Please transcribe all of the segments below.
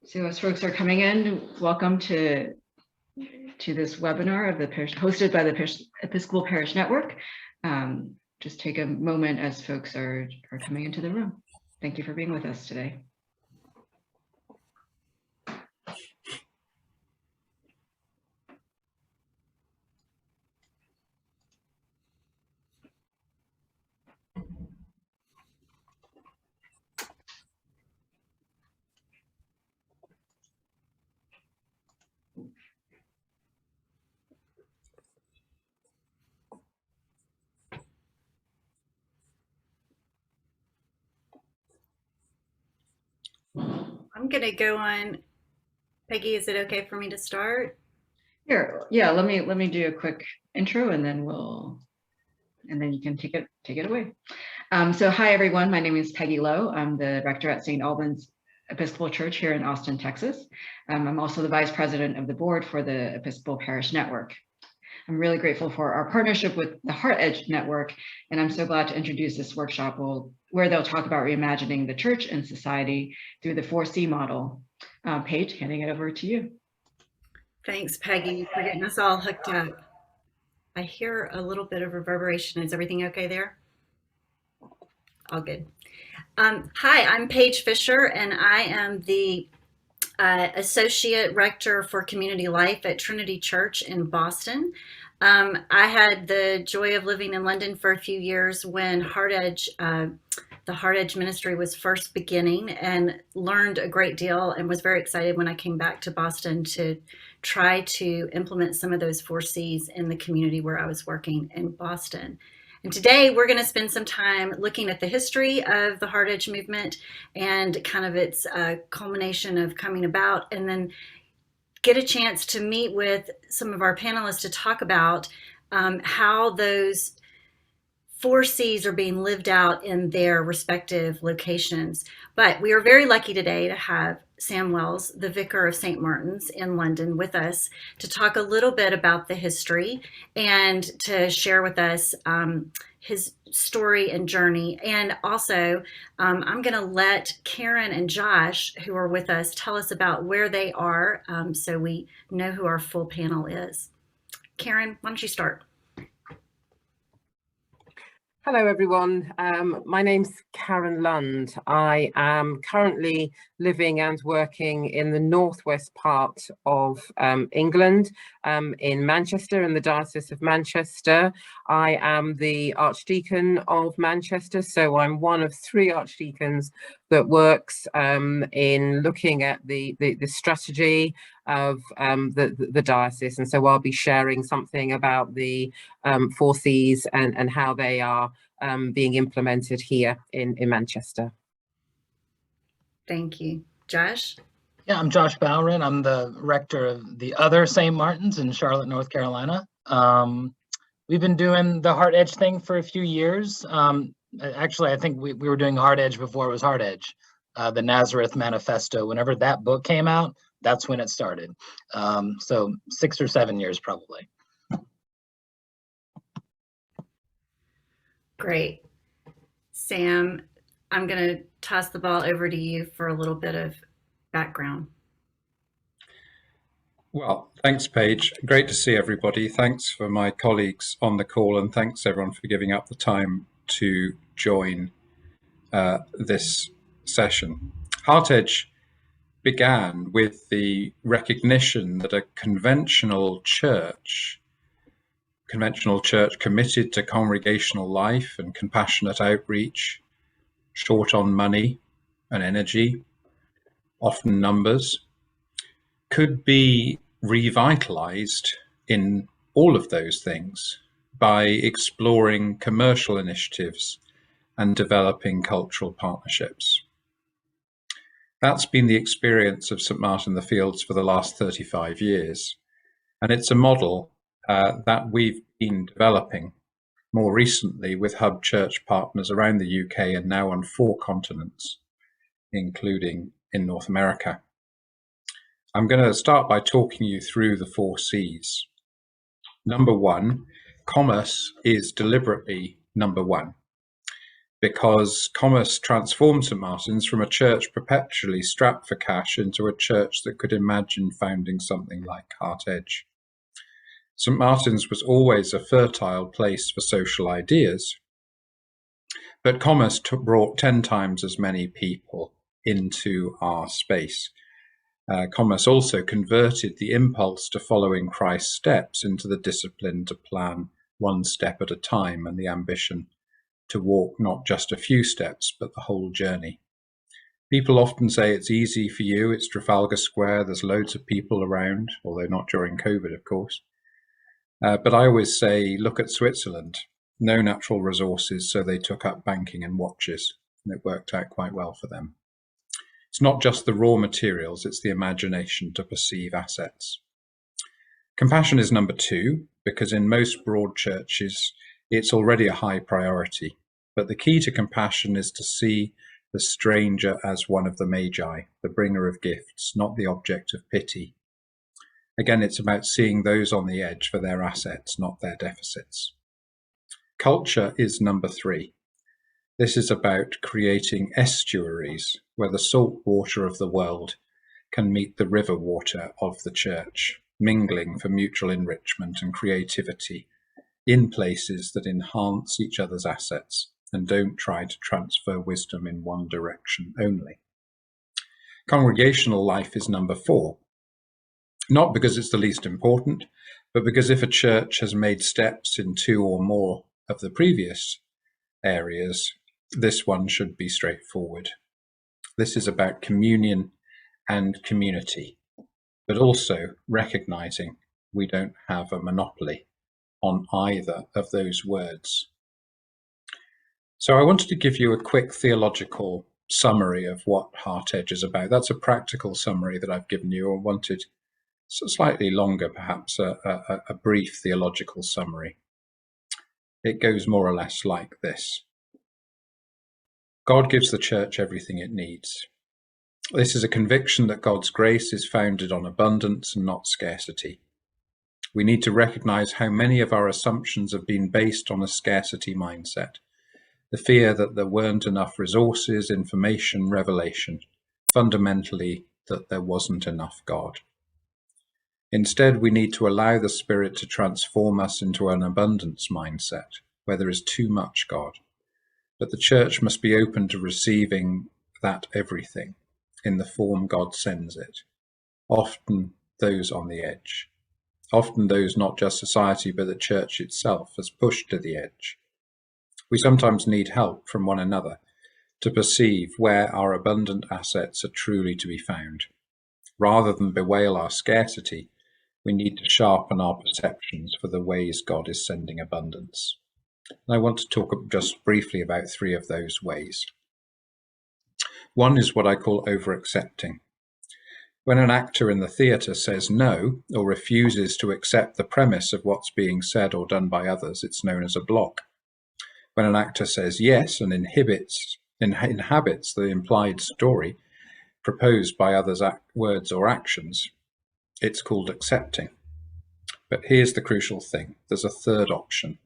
So as folks are coming in, welcome to this webinar of the parish, hosted by the Episcopal Parish Network. Just take a moment as folks are coming into the room. Thank you for being with us today. I'm going to go on. Peggy, is it okay for me to start? Here, yeah, let me do a quick intro and then you can take it away. So hi everyone, my name is Peggy Lowe. I'm the rector at St. Albans Episcopal Church here in Austin, Texas. I'm also the vice president of the board for the Episcopal Parish Network. I'm really grateful for our partnership with the HeartEdge Network, and I'm so glad to introduce this workshop where they'll talk about reimagining the church and society through the 4C model. Paige, handing it over to you. Thanks, Peggy, for getting us all hooked up. I hear a little bit of reverberation. Is everything okay there? All good. Hi, I'm Paige Fisher, and I am the Associate Rector for Community Life at Trinity Church in Boston. I had the joy of living in London for a few years when the HeartEdge ministry was first beginning, and learned a great deal and was very excited when I came back to Boston to try to implement some of those 4Cs in the community where I was working in Boston. And today we're going to spend some time looking at the history of the HeartEdge movement and kind of its culmination of coming about, and then get a chance to meet with some of our panelists to talk about how those 4Cs are being lived out in their respective locations. But we are very lucky today to have Sam Wells, the Vicar of St. Martin's in London, with us to talk a little bit about the history and to share with us his story and journey. And also, I'm going to let Karen and Josh, who are with us, tell us about where they are so we know who our full panel is. Karen, why don't you start? Hello everyone, my name's Karen Lund. I am currently living and working in the northwest part of England, in Manchester, in the Diocese of Manchester. I am the Archdeacon of Manchester, so I'm one of 3 archdeacons that works in looking at the strategy of the diocese, and so I'll be sharing something about the 4Cs and how they are being implemented here in Manchester. Thank you. Josh? Yeah, I'm Josh Balran. I'm the rector of the other St. Martin's in Charlotte, North Carolina. We've been doing the HeartEdge thing for a few years. Actually, I think we were doing HeartEdge before it was HeartEdge. The Nazareth Manifesto, whenever that book came out, that's when it started. So 6 or 7 years probably. Great. Sam, I'm going to toss the ball over to you for a little bit of background. Well, thanks, Paige. Great to see everybody. Thanks for my colleagues on the call, and thanks everyone for giving up the time to join this session. HeartEdge began with the recognition that a conventional church committed to congregational life and compassionate outreach, short on money and energy, often numbers, could be revitalized in all of those things by exploring commercial initiatives and developing cultural partnerships. That's been the experience of St. Martin in the Fields for the last 35 years. And it's a model that we've been developing more recently with hub church partners around the UK and now on 4 continents, including in North America. I'm going to start by talking you through the 4 Cs. Number 1, commerce is deliberately number 1. because commerce transformed St. Martin's from a church perpetually strapped for cash into a church that could imagine founding something like HeartEdge. St. Martin's was always a fertile place for social ideas, but commerce brought 10 times as many people into our space. Commerce also converted the impulse to following Christ's steps into the discipline to plan one step at a time and the ambition to walk not just a few steps, but the whole journey. People often say it's easy for you, it's Trafalgar Square, there's loads of people around, although not during COVID, of course. But I always say, look at Switzerland. No natural resources, so they took up banking and watches, and it worked out quite well for them. It's not just the raw materials, it's the imagination to perceive assets. Compassion is number 2, because in most broad churches, it's already a high priority. But the key to compassion is to see the stranger as one of the magi, the bringer of gifts, not the object of pity. Again, it's about seeing those on the edge for their assets, not their deficits. Culture is number 3. This is about creating estuaries where the salt water of the world can meet the river water of the church, mingling for mutual enrichment and creativity in places that enhance each other's assets and don't try to transfer wisdom in one direction only. Congregational life is number 4, not because it's the least important, but because if a church has made steps in 2 or more of the previous areas, this one should be straightforward. This is about communion and community, but also recognizing we don't have a monopoly on either of those words. So I wanted to give you a quick theological summary of what HeartEdge is about. That's a practical summary that I've given you, or wanted slightly longer, perhaps a brief theological summary. It goes more or less like this. God gives the church everything it needs. This is a conviction that God's grace is founded on abundance and not scarcity. We need to recognize how many of our assumptions have been based on a scarcity mindset, the fear that there weren't enough resources, information, revelation, fundamentally that there wasn't enough God. Instead, we need to allow the Spirit to transform us into an abundance mindset, where there is too much God. But the church must be open to receiving that everything in the form God sends it. Often those on the edge. Often those not just society, but the church itself has pushed to the edge. We sometimes need help from one another to perceive where our abundant assets are truly to be found. Rather than bewail our scarcity, we need to sharpen our perceptions for the ways God is sending abundance. And I want to talk just briefly about 3 of those ways. One is what I call over-accepting. When an actor in the theatre says no, or refuses to accept the premise of what's being said or done by others, it's known as a block. When an actor says yes and inhabits the implied story proposed by others' words or actions, it's called accepting. But here's the crucial thing. There's a third option.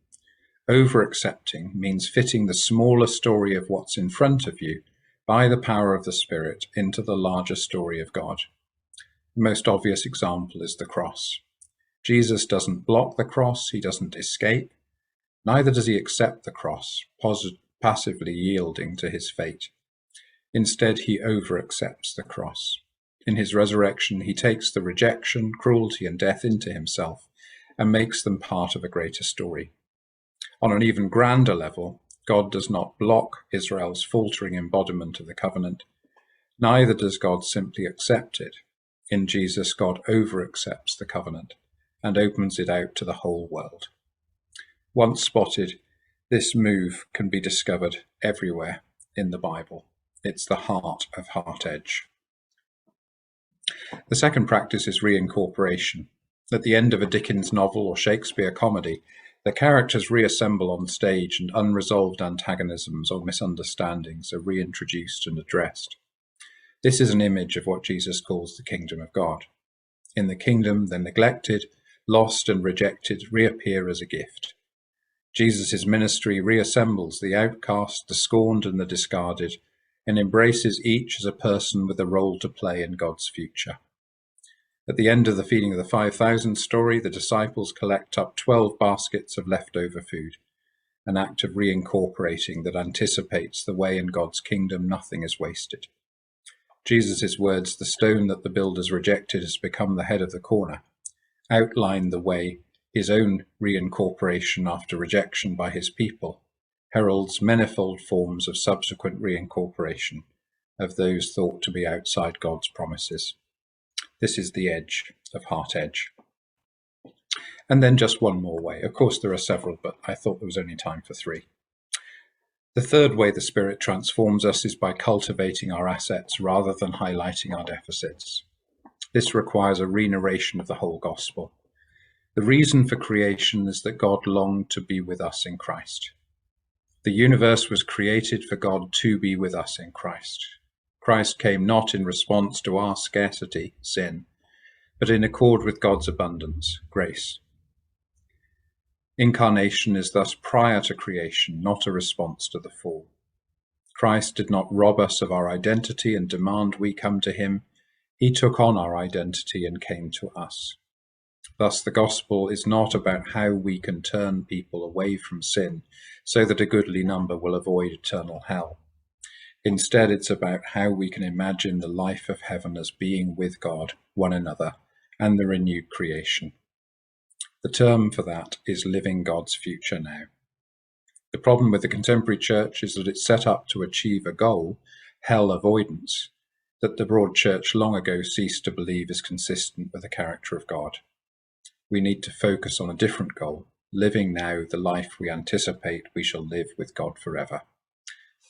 Over-accepting means fitting the smaller story of what's in front of you by the power of the Spirit into the larger story of God. The most obvious example is the cross. Jesus doesn't block the cross, he doesn't escape. Neither does he accept the cross, passively yielding to his fate. Instead, he over-accepts the cross. In his resurrection, he takes the rejection, cruelty, and death into himself and makes them part of a greater story. On an even grander level, God does not block Israel's faltering embodiment of the covenant. Neither does God simply accept it. In Jesus, God over-accepts the covenant and opens it out to the whole world. Once spotted, this move can be discovered everywhere in the Bible. It's the heart of HeartEdge. The second practice is reincorporation. At the end of a Dickens novel or Shakespeare comedy, the characters reassemble on stage and unresolved antagonisms or misunderstandings are reintroduced and addressed. This is an image of what Jesus calls the kingdom of God. In the kingdom, the neglected, lost and rejected reappear as a gift. Jesus' ministry reassembles the outcast, the scorned and the discarded, and embraces each as a person with a role to play in God's future. At the end of the feeding of the 5,000 story, the disciples collect up 12 baskets of leftover food, an act of reincorporating that anticipates the way in God's kingdom nothing is wasted. Jesus' words, "The stone that the builders rejected has become the head of the corner," outline the way his own reincorporation after rejection by his people heralds manifold forms of subsequent reincorporation of those thought to be outside God's promises. This is the edge of HeartEdge. And then just one more way. Of course, there are several, but I thought there was only time for 3. The third way the Spirit transforms us is by cultivating our assets rather than highlighting our deficits. This requires a re-narration of the whole gospel. The reason for creation is that God longed to be with us in Christ. The universe was created for God to be with us in Christ. Christ came not in response to our scarcity, sin, but in accord with God's abundance, grace. Incarnation is thus prior to creation, not a response to the fall. Christ did not rob us of our identity and demand we come to him. He took on our identity and came to us. Thus, the gospel is not about how we can turn people away from sin so that a goodly number will avoid eternal hell. Instead, it's about how we can imagine the life of heaven as being with God, one another, and the renewed creation. The term for that is living God's future now. The problem with the contemporary church is that it's set up to achieve a goal, hell avoidance, that the broad church long ago ceased to believe is consistent with the character of God. We need to focus on a different goal, living now the life we anticipate we shall live with God forever.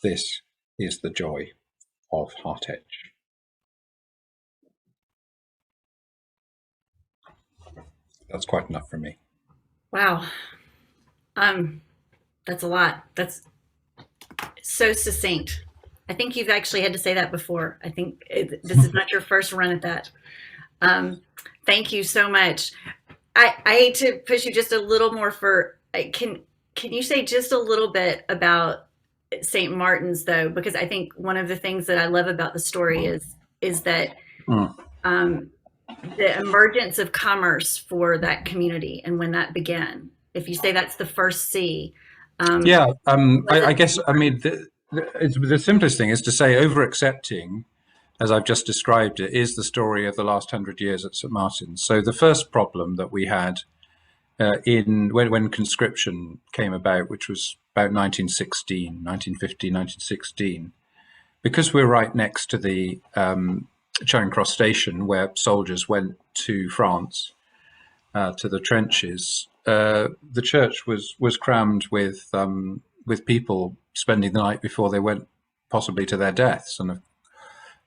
This is the joy of HeartEdge. That's quite enough for me. Wow. That's a lot. That's so succinct. I think you've actually had to say that before. I think this is not your first run at that. Thank you so much. I hate to push you just a little more can you say just a little bit about St. Martin's though? Because I think one of the things that I love about the story is that the emergence of commerce for that community and when that began. If you say that's the first C. I guess, I mean, the simplest thing is to say over-accepting, as I've just described it, is the story of the last 100 years at St. Martin's. So the first problem that we had when conscription came about, which was about 1915, 1916, because we're right next to the Charing Cross station where soldiers went to France, to the trenches, the church was crammed with people spending the night before they went possibly to their deaths. And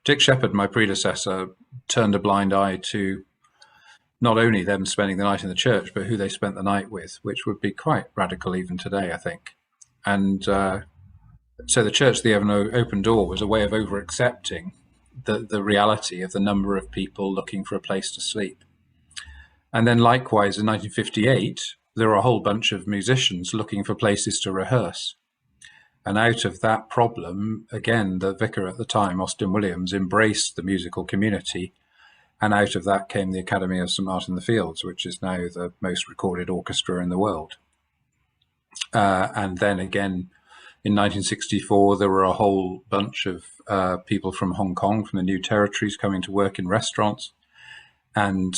Dick Shepherd, my predecessor, turned a blind eye to not only them spending the night in the church, but who they spent the night with, which would be quite radical even today, I think. And so the church, the open door, was a way of over-accepting the reality of the number of people looking for a place to sleep. And then likewise, in 1958, there were a whole bunch of musicians looking for places to rehearse. And out of that problem, again, the vicar at the time, Austin Williams, embraced the musical community. And out of that came the Academy of St. Martin in the Fields, which is now the most recorded orchestra in the world. And then again, in 1964, there were a whole bunch of people from Hong Kong, from the New Territories, coming to work in restaurants. And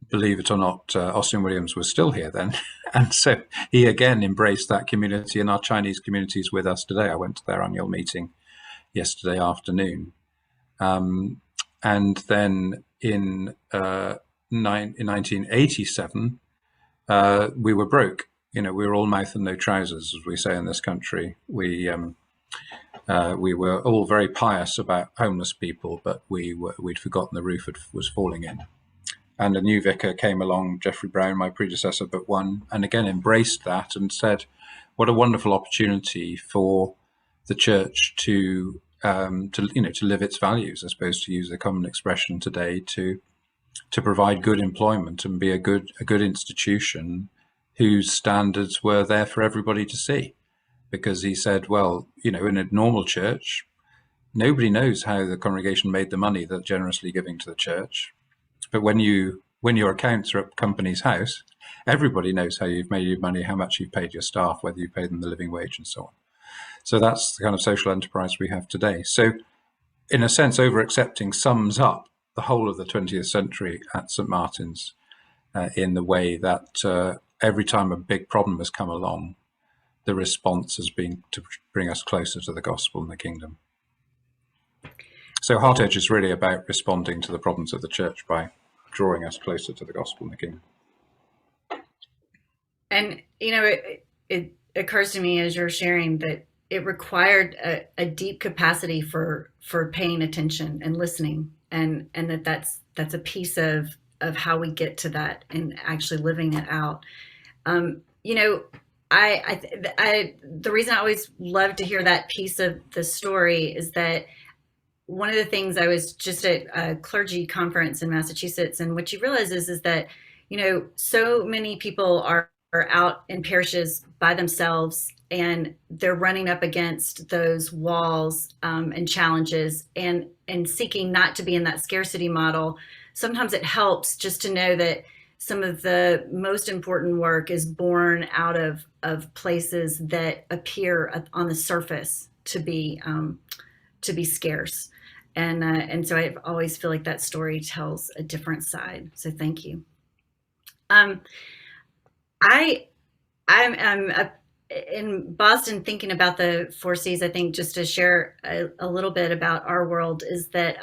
believe it or not, Austin Williams was still here then. And so he again embraced that community, and our Chinese community is with us today. I went to their annual meeting yesterday afternoon. And then in 1987, we were broke. You know, we were all mouth and no trousers, as we say in this country. We were all very pious about homeless people, but we'd forgotten the roof was falling in. And a new vicar came along, Geoffrey Brown, my predecessor, but one, and again embraced that and said, "What a wonderful opportunity for the church to live its values," I suppose, to use the common expression today, to provide good employment and be a good institution whose standards were there for everybody to see. Because he said, well, in a normal church, nobody knows how the congregation made the money they're generously giving to the church. But when your accounts are at Company's House, everybody knows how you've made your money, how much you've paid your staff, whether you paid them the living wage and so on. So that's the kind of social enterprise we have today. So in a sense, over-accepting sums up the whole of the 20th century at St. Martin's in the way that every time a big problem has come along, the response has been to bring us closer to the gospel and the kingdom. So HeartEdge is really about responding to the problems of the church by drawing us closer to the gospel and the kingdom. And, it occurs to me as you're sharing that it required a deep capacity for paying attention and listening, and that's a piece of how we get to that and actually living it out. The reason I always love to hear that piece of the story is that one of the things, I was just at a clergy conference in Massachusetts, and what you realize is that, so many people are out in parishes by themselves, and they're running up against those walls and challenges and seeking not to be in that scarcity model. Sometimes it helps just to know that some of the most important work is born out of places that appear on the surface to be scarce. And so I always feel like that story tells a different side. So thank you. I'm in Boston thinking about the 4 C's. I think just to share a little bit about our world is that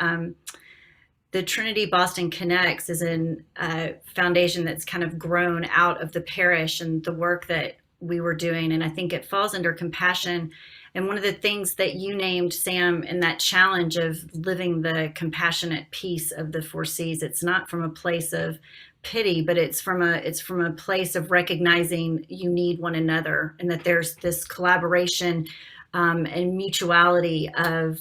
the Trinity Boston Connects is a foundation that's kind of grown out of the parish and the work that we were doing. And I think it falls under compassion. And one of the things that you named, Sam, in that challenge of living the compassionate piece of the 4 C's, it's not from a place of pity, but it's from a place of recognizing you need one another, and that there's this collaboration and mutuality of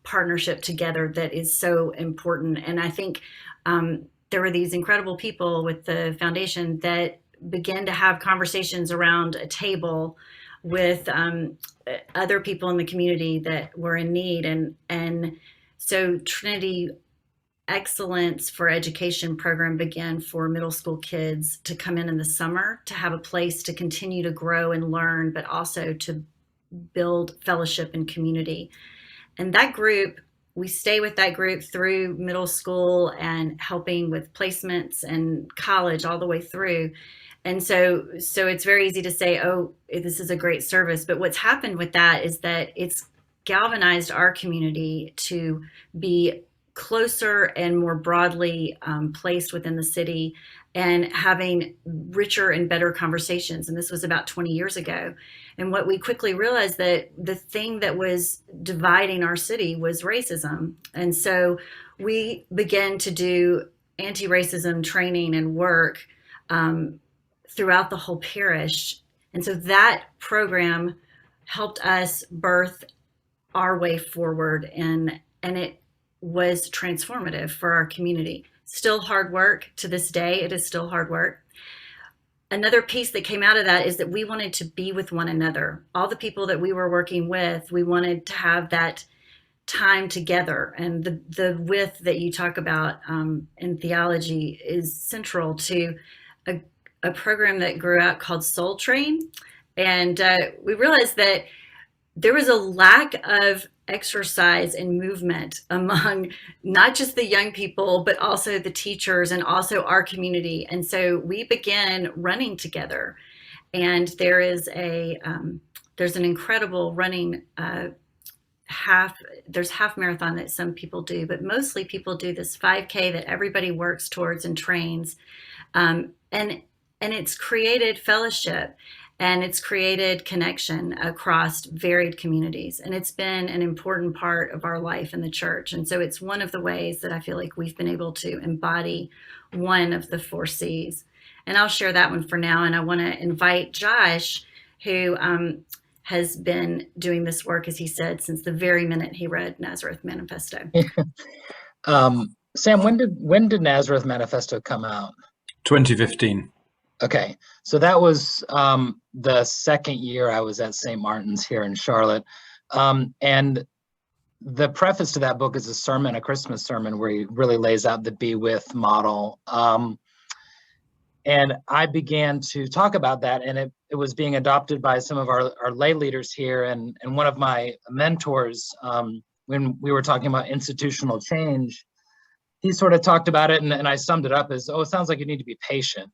partnership together that is so important. And I think there were these incredible people with the foundation that began to have conversations around a table with other people in the community that were in need. And so Trinity Excellence for Education program began for middle school kids to come in the summer to have a place to continue to grow and learn, but also to build fellowship and community. And that group, we stay with that group through middle school and helping with placements and college all the way through. And so it's very easy to say, oh, this is a great service. But what's happened with that is that it's galvanized our community to be closer and more broadly placed within the city and having richer and better conversations. And this was about 20 years ago. And what we quickly realized that the thing that was dividing our city was racism. And so we began to do anti-racism training and work throughout the whole parish. And so that program helped us birth our way forward, and it was transformative for our community. Still hard work to this day. It is still hard work. Another piece that came out of that is that we wanted to be with one another. All the people that we were working with, we wanted to have that time together. And the width that you talk about in theology is central to a program that grew out called Soul Train. And we realized that there was a lack of exercise and movement among not just the young people, but also the teachers and also our community. And so we began running together. And there is there's an incredible running half marathon that some people do, but mostly people do this 5K that everybody works towards and trains. And it's created fellowship. And it's created connection across varied communities. And it's been an important part of our life in the church. And so it's one of the ways that I feel like we've been able to embody one of the 4 C's. And I'll share that one for now. And I want to invite Josh, who has been doing this work, as he said, since the very minute he read Nazareth Manifesto. Sam, when did Nazareth Manifesto come out? 2015. Okay, so that was the second year I was at St. Martin's here in Charlotte. And the preface to that book is a sermon, a Christmas sermon, where he really lays out the be with model. And I began to talk about that, and it was being adopted by some of our lay leaders here. And one of my mentors, when we were talking about institutional change, he sort of talked about it, and I summed it up as, oh, it sounds like you need to be patient.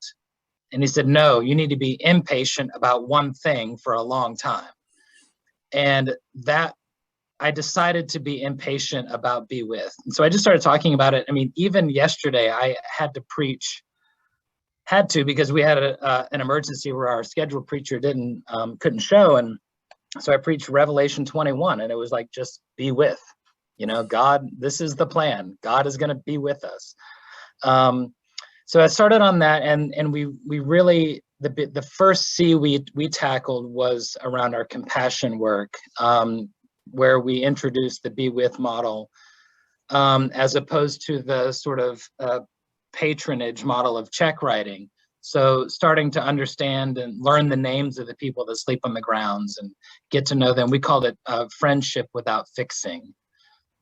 And he said, no, you need to be impatient about one thing for a long time. And that I decided to be impatient about be with. And so I just started talking about it. I mean, even yesterday I had to preach, because we had an emergency where our scheduled preacher couldn't show. And so I preached Revelation 21, and it was like, just be with, God, this is the plan. God is going to be with us. So I started on that, and we really, the first C we tackled was around our compassion work, where we introduced the be with model, as opposed to the sort of patronage model of check writing. So starting to understand and learn the names of the people that sleep on the grounds and get to know them. We called it friendship without fixing.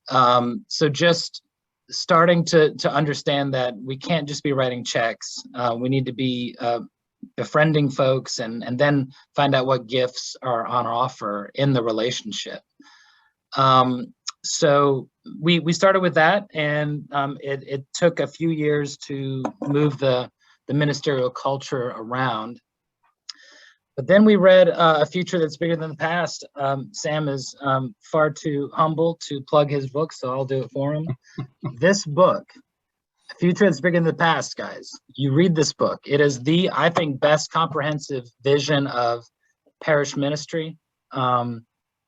So just starting to understand that we can't just be writing checks. We need to be befriending folks and then find out what gifts are on offer in the relationship. So we started with that, and it took a few years to move the ministerial culture around. But then we read A Future That's Bigger Than the Past. Sam is far too humble to plug his book, so I'll do it for him. This book, A Future That's Bigger Than the Past, guys, you read this book. It is the, I think, best comprehensive vision of parish ministry.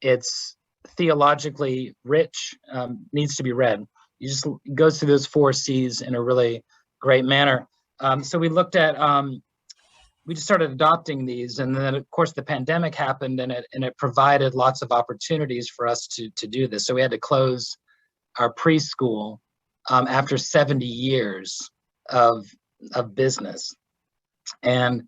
It's theologically rich, needs to be read. You just goes through those 4 C's in a really great manner. So we looked at, we just started adopting these, and then of course the pandemic happened, and it provided lots of opportunities for us to do this. So we had to close our preschool after 70 years of business. And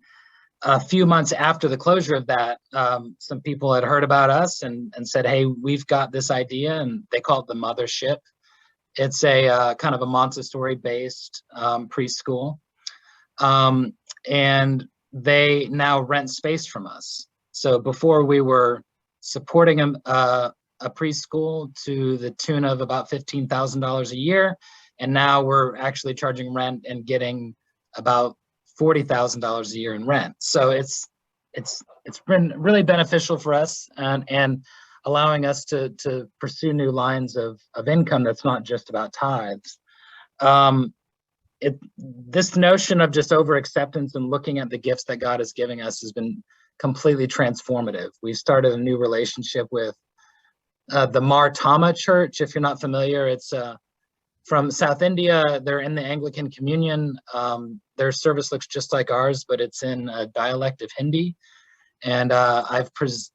a few months after the closure of that, some people had heard about us and said, hey, we've got this idea, and they call it the Mothership. It's a kind of a Montessori-based preschool. And they now rent space from us. So before we were supporting a preschool to the tune of about $15,000 a year, and now we're actually charging rent and getting about $40,000 a year in rent. So it's been really beneficial for us, and allowing us to pursue new lines of income that's not just about tithes. This notion of just over acceptance and looking at the gifts that God is giving us has been completely transformative. We started a new relationship with the Mar Thoma Church. If you're not familiar, it's from South India. They're in the Anglican Communion. Their service looks just like ours, but it's in a dialect of Hindi. And I've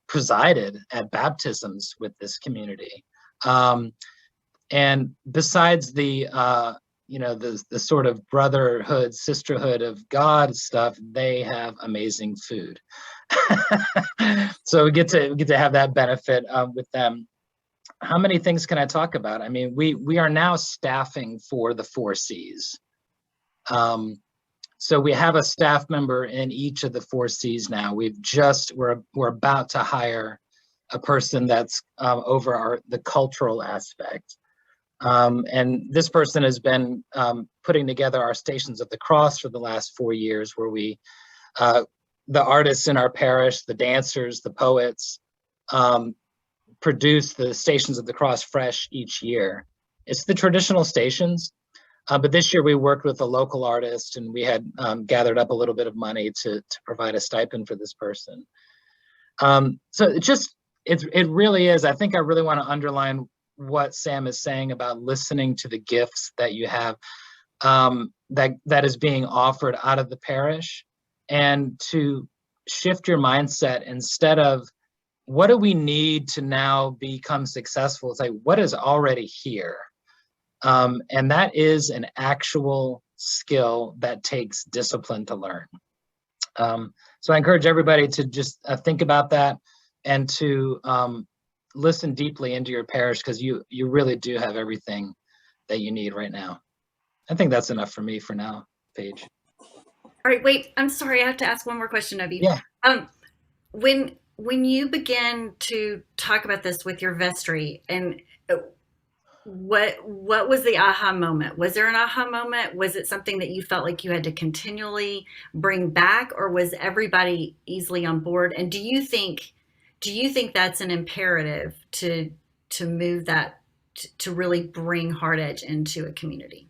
presided at baptisms with this community. And besides the sort of brotherhood, sisterhood of God stuff, they have amazing food. So we get to have that benefit with them. How many things can I talk about? I mean, we are now staffing for the 4 C's. So we have a staff member in each of the 4 C's now. We're about to hire a person that's over the cultural aspect. And this person has been putting together our Stations of the Cross for the last 4 years, where we, the artists in our parish, the dancers, the poets, produce the Stations of the Cross fresh each year. It's the traditional stations, but this year we worked with a local artist, and we had gathered up a little bit of money to provide a stipend for this person. So it really is, I think I really want to underline what Sam is saying about listening to the gifts that you have, that is being offered out of the parish, and to shift your mindset instead of what do we need to now become successful. It's like, what is already here? And that is an actual skill that takes discipline to learn. So I encourage everybody to just think about that and to listen deeply into your parish, because you really do have everything that you need right now. I think that's enough for me for now, Paige. All right, wait, I'm sorry, I have to ask one more question of you. Yeah. When you begin to talk about this with your vestry, and what was the aha moment? Was there an aha moment? Was it something that you felt like you had to continually bring back, or was everybody easily on board? And do you think that's an imperative to move that, to really bring HeartEdge into a community?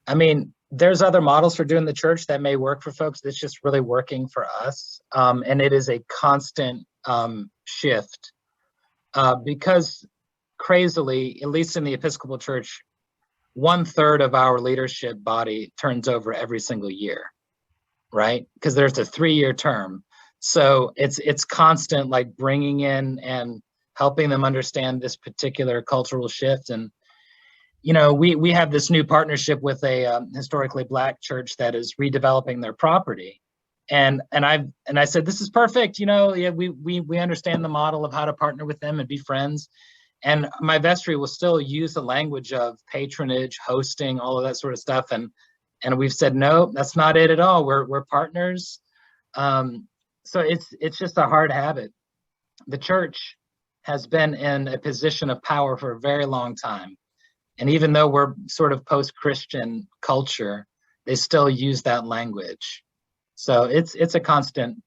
I mean, there's other models for doing the church that may work for folks. That's just really working for us. And it is a constant shift because crazily, at least in the Episcopal Church, 1/3 of our leadership body turns over every single year, right? Because there's a 3-year term. So it's constant, like bringing in and helping them understand this particular cultural shift. And you know, we have this new partnership with a historically Black church that is redeveloping their property, and I said, this is perfect. You know, yeah, we understand the model of how to partner with them and be friends, and my vestry will still use the language of patronage, hosting, all of that sort of stuff, and we've said no, that's not it at all. We're partners. So it's just a hard habit. The church has been in a position of power for a very long time. And even though we're sort of post-Christian culture, they still use that language. So it's a constant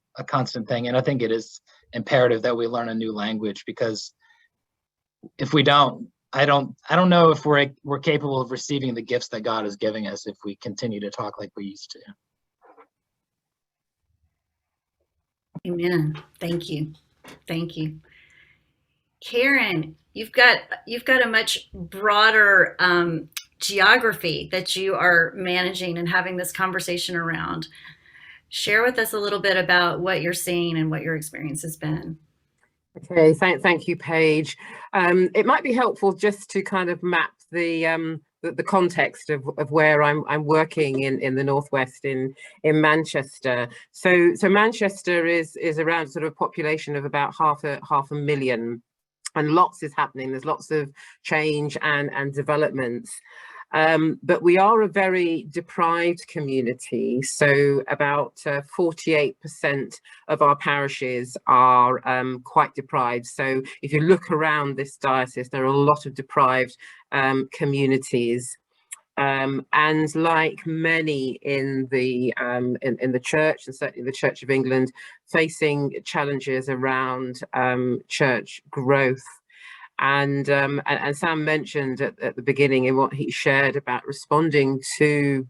thing. And I think it is imperative that we learn a new language, because if we don't, I don't know if we're capable of receiving the gifts that God is giving us if we continue to talk like we used to. Amen. Thank you. Thank you. Karen, you've got a much broader geography that you are managing and having this conversation around. Share with us a little bit about what you're seeing and what your experience has been. Okay, thank you, Paige. It might be helpful just to kind of map the context of where I'm working in the Northwest in Manchester. So Manchester is around sort of a population of about half a million. And lots is happening. There's lots of change and developments. But we are a very deprived community. So about 48% of our parishes are quite deprived. So if you look around this diocese, there are a lot of deprived communities. And like many in the church, and certainly the Church of England, facing challenges around church growth. And Sam mentioned at the beginning in what he shared about responding to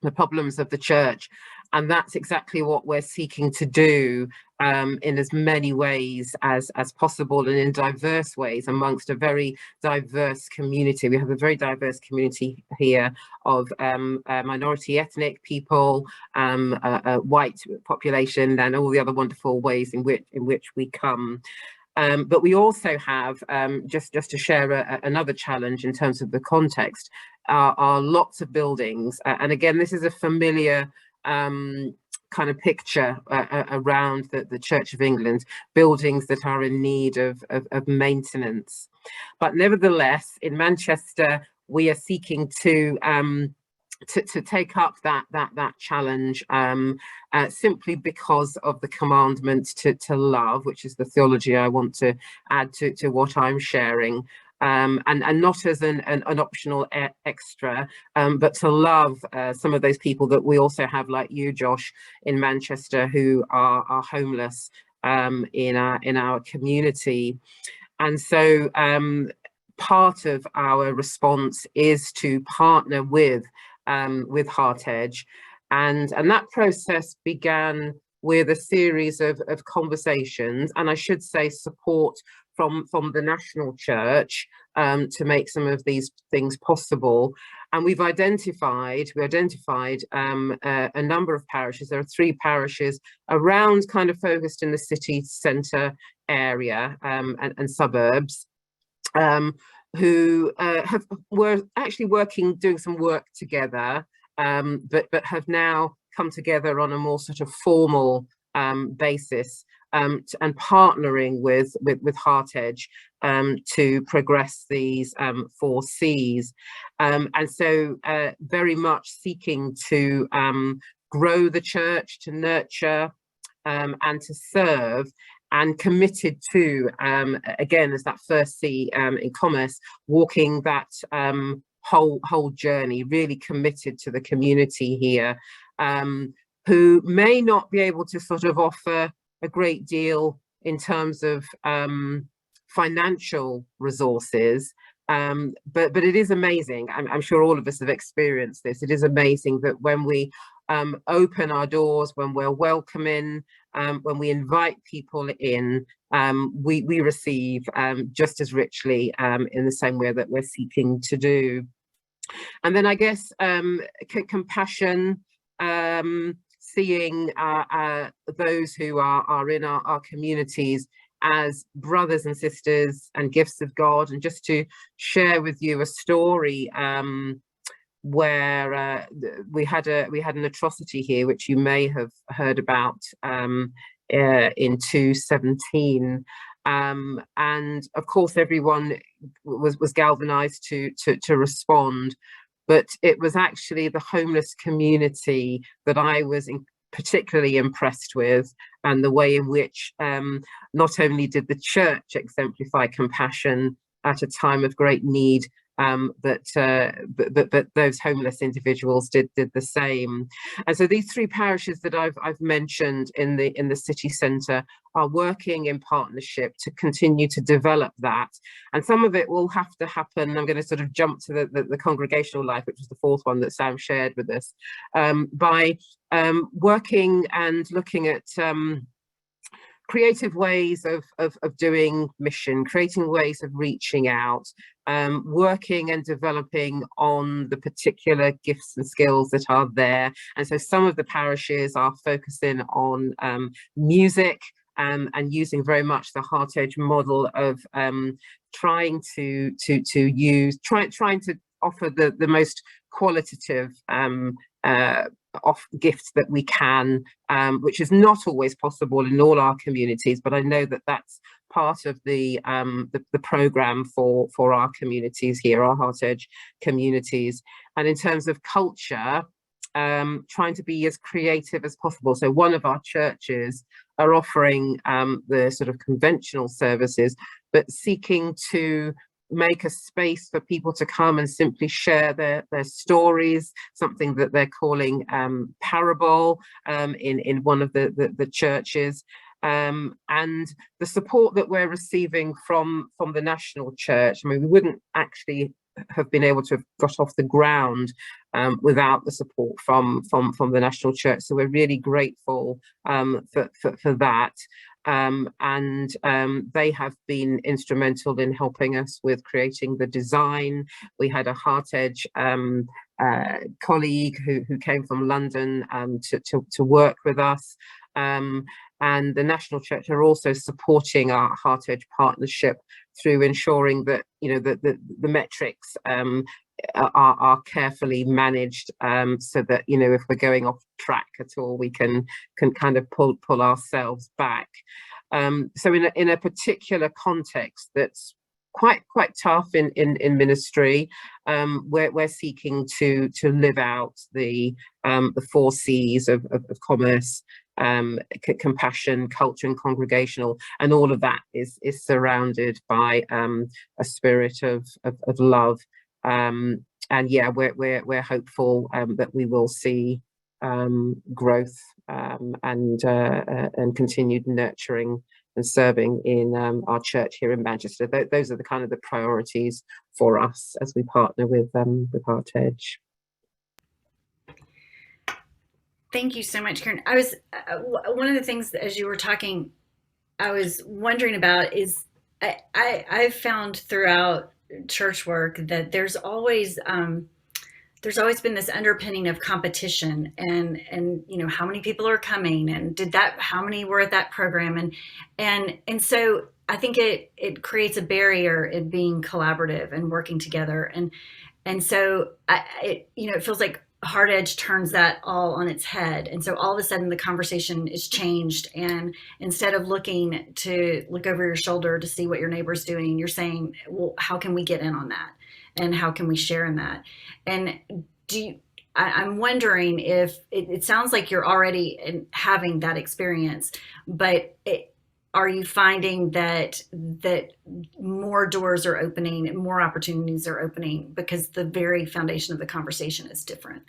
the problems of the church. And that's exactly what we're seeking to do in as many ways as possible, and in diverse ways amongst a very diverse community. We have a very diverse community here of minority ethnic people, a white population, and all the other wonderful ways in which we come. But we also have, just to share another challenge in terms of the context, are lots of buildings. And again, this is a familiar kind of picture around the Church of England, buildings that are in need of maintenance. But nevertheless, in Manchester, we are seeking to take up that challenge simply because of the commandment to love, which is the theology I want to add to what I'm sharing. And not as an optional extra, but to love some of those people that we also have, like you, Josh, in Manchester, who are homeless in our community. And so part of our response is to partner with HeartEdge, and that process began with a series of conversations, and I should say support from the national church to make some of these things possible. And we identified a number of parishes. There are 3 parishes around, kind of focused in the city centre area and suburbs, who were actually doing some work together, but have now come together on a more sort of formal basis, and partnering with HeartEdge to progress these 4 C's, and so very much seeking to grow the church, to nurture and to serve, and committed to, again, as that first C in commerce, walking that whole journey, really committed to the community here, who may not be able to sort of offer a great deal in terms of financial resources, but it is amazing. I'm sure all of us have experienced this. It is amazing that when we open our doors, when we're welcoming, when we invite people in, we receive just as richly in the same way that we're seeking to do. And then I guess compassion, seeing those who are in our communities as brothers and sisters and gifts of God. And just to share with you a story where we had an atrocity here, which you may have heard about in 2017, and of course everyone was galvanized to respond, but it was actually the homeless community that I was particularly impressed with, and the way in which not only did the church exemplify compassion at a time of great need, but those homeless individuals did the same. And so these 3 parishes that I've mentioned in the city centre are working in partnership to continue to develop that. And some of it will have to happen. I'm going to sort of jump to the Congregational Life, which was the 4th one that Sam shared with us, by working and looking at creative ways of doing mission, creating ways of reaching out, working and developing on the particular gifts and skills that are there. And so some of the parishes are focusing on music, and using very much the HeartEdge model of trying to offer the most qualitative gifts that we can, which is not always possible in all our communities, but I know that that's part of the program for our communities here, our HeartEdge communities. And in terms of culture, trying to be as creative as possible. So one of our churches are offering the sort of conventional services, but seeking to make a space for people to come and simply share their stories, something that they're calling parable in one of the churches. And the support that we're receiving from the national church, I mean, we wouldn't actually have been able to have got off the ground without the support from the national church. So we're really grateful for that. And they have been instrumental in helping us with creating the design. We had a HeartEdge colleague who came from London to work with us. And the National Church are also supporting our HeartEdge partnership through ensuring that, you know, the metrics are carefully managed, so that, you know, if we're going off track at all, we can kind of pull ourselves back. So in a particular context that's quite tough in ministry, we're seeking to live out the 4 C's of commerce, compassion, culture, and congregational, and all of that is surrounded by a spirit of love. And yeah, we're hopeful that we will see growth and continued nurturing and serving in our church here in Manchester. Those are the kind of the priorities for us as we partner with HeartEdge. Thank you so much, Karen. I was one of the things as you were talking, I was wondering about is I've found throughout church work that there's always been this underpinning of competition and you know, how many people are coming and how many were at that program, and so I think it creates a barrier in being collaborative and working together, and so it feels like HeartEdge turns that all on its head. And so all of a sudden the conversation is changed. And instead of looking to look over your shoulder to see what your neighbor's doing, you're saying, well, how can we get in on that? And how can we share in that? And I'm wondering if it sounds like you're already having that experience, but are you finding that more doors are opening, more opportunities are opening because the very foundation of the conversation is different?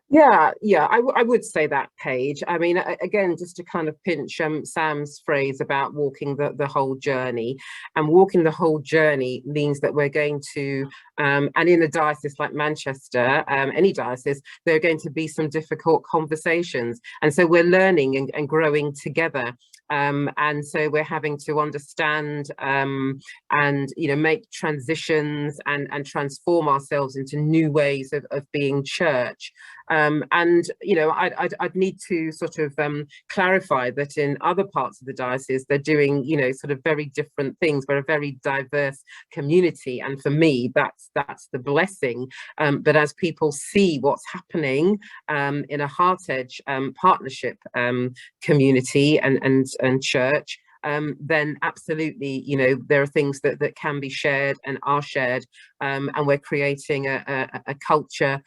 Yeah, I would say that, Paige. I mean, again, just to kind of pinch Sam's phrase about walking the whole journey, and walking the whole journey means that we're going to, and in a diocese like Manchester, any diocese, there are going to be some difficult conversations. And so we're learning and growing together. And so we're having to understand and, you know, make transitions and transform ourselves into new ways of being church. And, you know, I'd need to sort of clarify that in other parts of the diocese, they're doing, you know, sort of very different things. We're a very diverse community. And for me, that's the blessing. But as people see what's happening in a HeartEdge partnership community and church, then absolutely, you know, there are things that can be shared and are shared, and we're creating a culture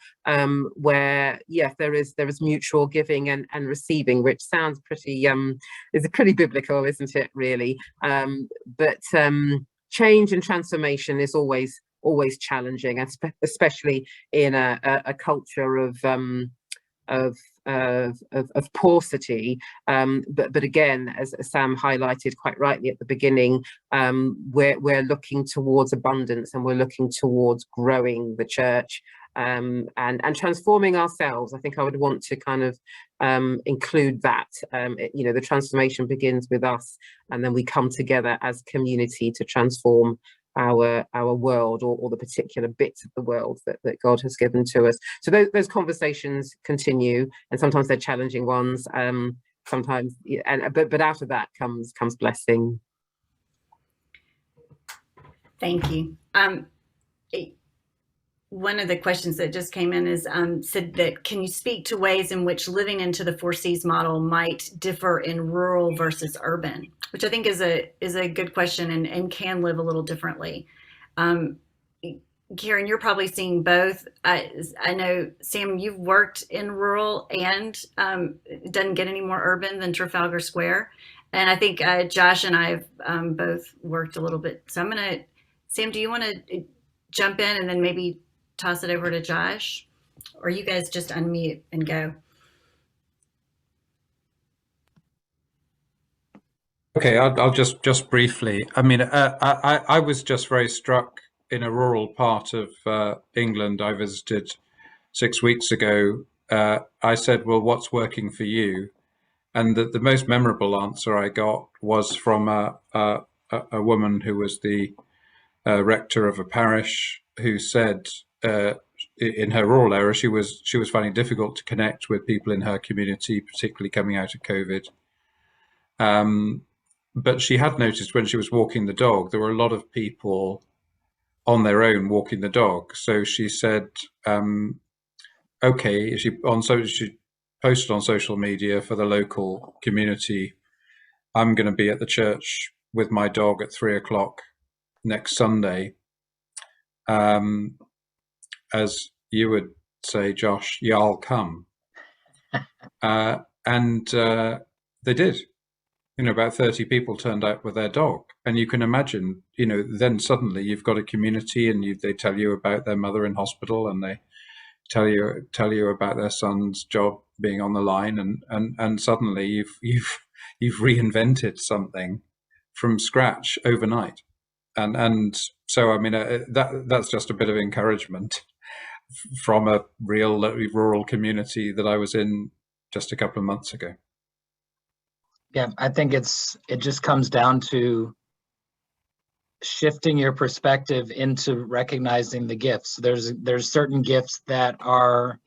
where, yeah, there is mutual giving and receiving, which sounds pretty is pretty biblical, isn't it, really? But change and transformation is always challenging, especially in a culture of paucity, but again, as Sam highlighted quite rightly at the beginning, we're looking towards abundance, and we're looking towards growing the church and transforming ourselves. I think I would want to kind of include that. You know, the transformation begins with us, and then we come together as community to transform our world, or the particular bits of the world that God has given to us. So those conversations continue, and sometimes they're challenging ones, sometimes, but out of that comes blessing. Thank you. One of the questions that just came in is said that, can you speak to ways in which living into the 4Cs model might differ in rural versus urban? Which I think is a good question, and can live a little differently. Karen, you're probably seeing both. I know, Sam, you've worked in rural and it doesn't get any more urban than Trafalgar Square. And I think Josh and I have both worked a little bit. So I'm going to, Sam, do you want to jump in and then maybe toss it over to Josh? Or you guys just unmute and go? Okay, I'll just briefly. I mean, I was just very struck in a rural part of England I visited 6 weeks ago. I said, well, what's working for you? And the most memorable answer I got was from a woman who was the rector of a parish, who said in her rural area she was finding it difficult to connect with people in her community, particularly coming out of COVID. But she had noticed when she was walking the dog, there were a lot of people on their own walking the dog. So she said, okay, she posted on social media for the local community, I'm going to be at the church with my dog at 3 o'clock next Sunday. As you would say, Josh, yeah, I'll come. And they did. You know, about 30 people turned out with their dog. And you can imagine, you know, then suddenly you've got a community, and they tell you about their mother in hospital, and they tell you about their son's job being on the line, and suddenly you've reinvented something from scratch overnight. And so, I mean, that's just a bit of encouragement from a real rural community that I was in just a couple of months ago. Yeah, I think it just comes down to shifting your perspective into recognizing the gifts. There's certain gifts that are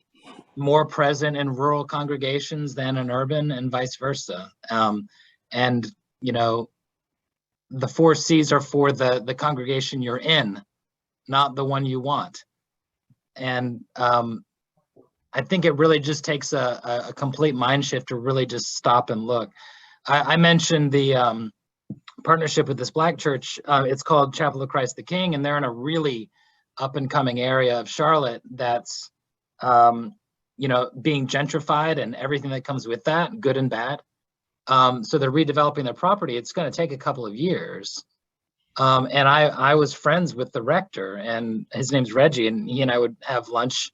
more present in rural congregations than in urban, and vice versa. And you know, the 4 C's are for the congregation you're in, not the one you want. And I think it really just takes a complete mind shift to really just stop and look. I mentioned the partnership with this Black church. It's called Chapel of Christ the King, and they're in a really up and coming area of Charlotte that's, being gentrified and everything that comes with that, good and bad. So they're redeveloping their property. It's going to take a couple of years. And I was friends with the rector, and his name's Reggie, and he and I would have lunch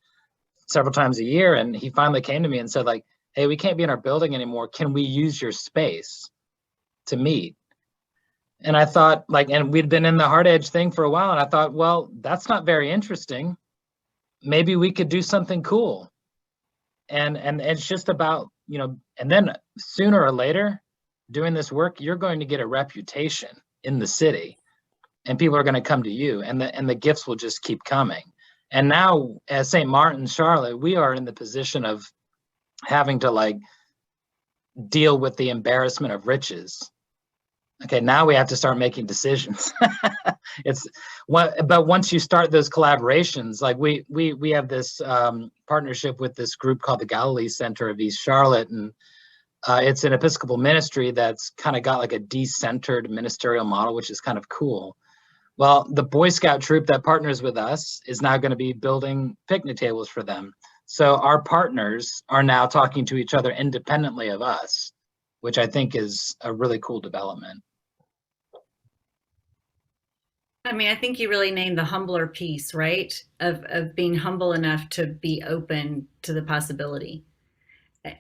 several times a year. And he finally came to me and said, like, hey, we can't be in our building anymore. Can we use your space to meet? And I thought, and we'd been in the HeartEdge thing for a while. And I thought, well, that's not very interesting. Maybe we could do something cool. And it's just about, and then sooner or later, doing this work, you're going to get a reputation in the city, and people are going to come to you, and the gifts will just keep coming. And now, as St. Martin's, Charlotte, we are in the position of having to deal with the embarrassment of riches. Okay, now we have to start making decisions. But once you start those collaborations, we have this partnership with this group called the Galilee Center of East Charlotte, and it's an Episcopal ministry that's kind of got a decentered ministerial model, which is kind of cool. Well, the Boy Scout troop that partners with us is now going to be building picnic tables for them. So our partners are now talking to each other independently of us, which I think is a really cool development. I mean, I think you really named the humbler piece, right? Of being humble enough to be open to the possibility.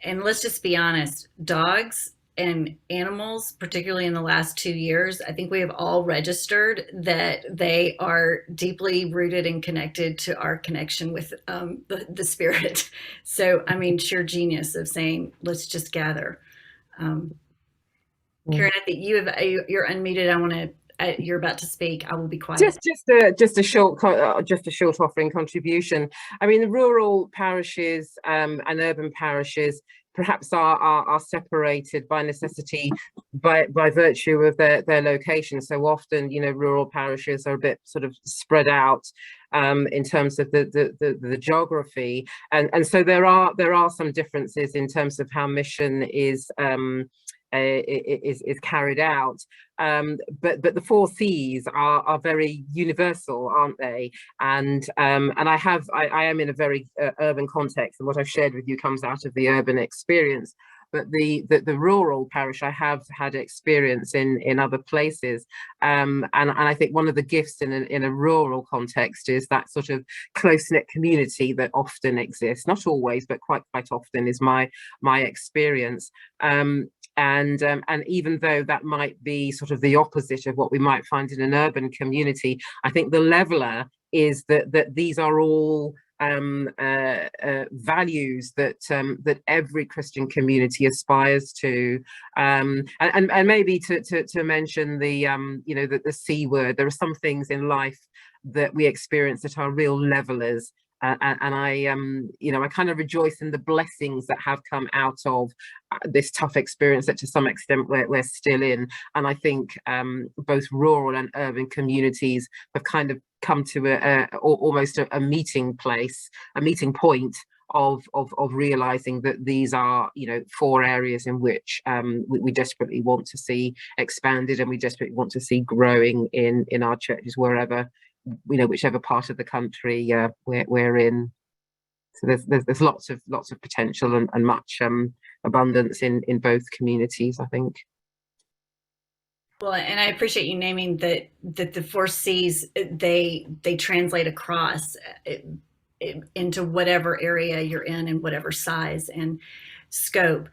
And let's just be honest, dogs and animals, particularly in the last 2 years, I think we have all registered that they are deeply rooted and connected to our connection with the spirit. So, I mean, sheer genius of saying, let's just gather. Karen, I think you're unmuted. You're about to speak. I will be quiet. Just a short offering contribution. I mean, the rural parishes and urban parishes perhaps are separated by necessity by virtue of their location. So often, rural parishes are a bit sort of spread out in terms of the geography, and so there are some differences in terms of how mission is carried out, but the 4 C's are very universal, aren't they? And I am in a very urban context, and what I've shared with you comes out of the urban experience. But the rural parish, I have had experience in other places, and I think one of the gifts in a rural context is that sort of close-knit community that often exists, not always, but quite often is my experience. And even though that might be sort of the opposite of what we might find in an urban community, I think the leveler is that these are all values that every Christian community aspires to, and maybe to mention the C word. There are some things in life that we experience that are real levelers. And I kind of rejoice in the blessings that have come out of this tough experience that to some extent we're still in. And I think both rural and urban communities have kind of come to almost a meeting place, a meeting point of realizing that these are 4 areas in which we desperately want to see expanded, and we desperately want to see growing in our churches wherever, whichever part of the country we're in. So there's lots of potential and much abundance in both communities, I think. Well, and I appreciate you naming that the 4 C's, they translate across into whatever area you're in and whatever size and scope.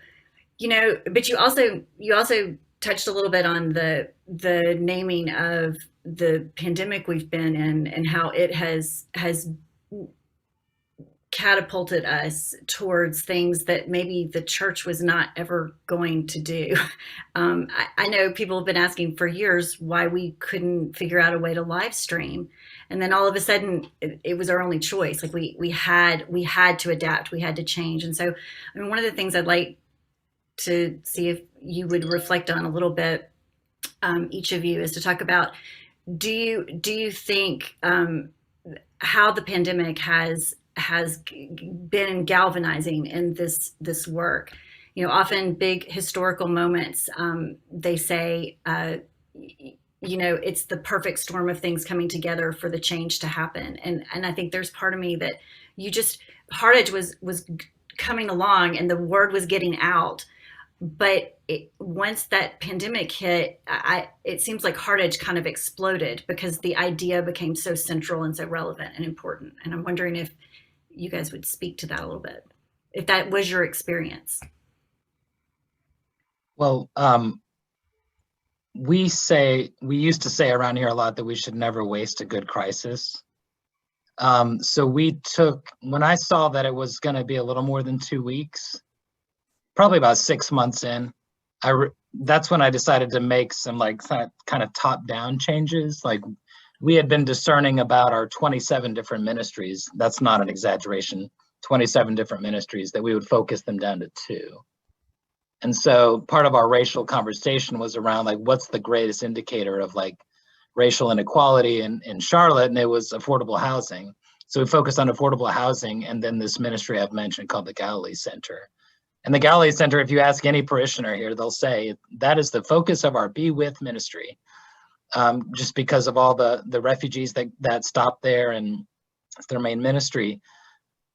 But you also touched a little bit on the naming of the pandemic we've been in and how it has catapulted us towards things that maybe the church was not ever going to do. I know people have been asking for years why we couldn't figure out a way to live stream. And then all of a sudden it was our only choice. We had to adapt, we had to change. And so, I mean, one of the things I'd like to see if you would reflect on a little bit, each of you, is to talk about, do you think how the pandemic has has been galvanizing in this work. You know, often big historical moments, they say, you know, it's the perfect storm of things coming together for the change to happen. And I think there's part of me that HeartEdge was coming along and the word was getting out. But once that pandemic hit, it seems like HeartEdge kind of exploded because the idea became so central and so relevant and important. And I'm wondering if you guys would speak to that a little bit, if that was your experience. Well, we used to say around here a lot that we should never waste a good crisis. So when I saw that it was going to be a little more than 2 weeks, probably about 6 months in, that's when I decided to make some like kind of top-down changes. Like, we had been discerning about our 27 different ministries. That's not an exaggeration. 27 different ministries, that we would focus them down to 2. And so part of our racial conversation was around like, what's the greatest indicator of like racial inequality in Charlotte? And it was affordable housing. So we focused on affordable housing, and then this ministry I've mentioned called the Galilee Center. And the Galilee Center, if you ask any parishioner here, they'll say that is the focus of our Be With ministry, just because of all the refugees that stopped there, and it's their main ministry.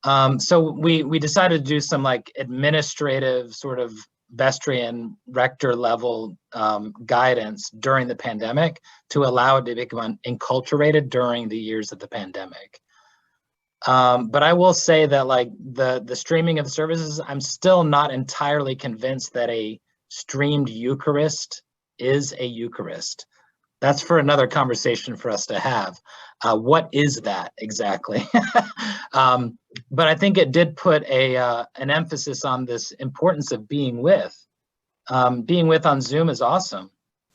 So we decided to do some like administrative sort of vestry rector level guidance during the pandemic to allow it to become enculturated during the years of the pandemic. But I will say that like the streaming of the services, I'm still not entirely convinced that a streamed Eucharist is a Eucharist. That's for another conversation for us to have. What is that exactly? But I think it did put an emphasis on this importance of being with. Being with on Zoom is awesome.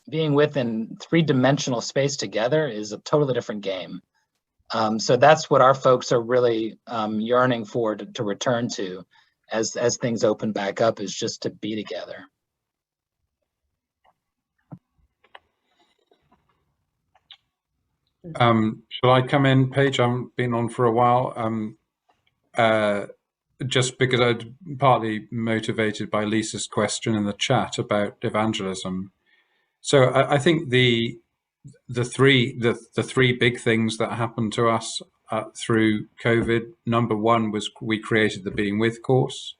Being with in 3-dimensional space together is a totally different game. So that's what our folks are really yearning for to return to as things open back up, is just to be together. Shall I come in, Paige? I've been on for a while. Just because I'd partly motivated by Lisa's question in the chat about evangelism. So I think the three big things that happened to us through COVID. Number one was we created the Being With course.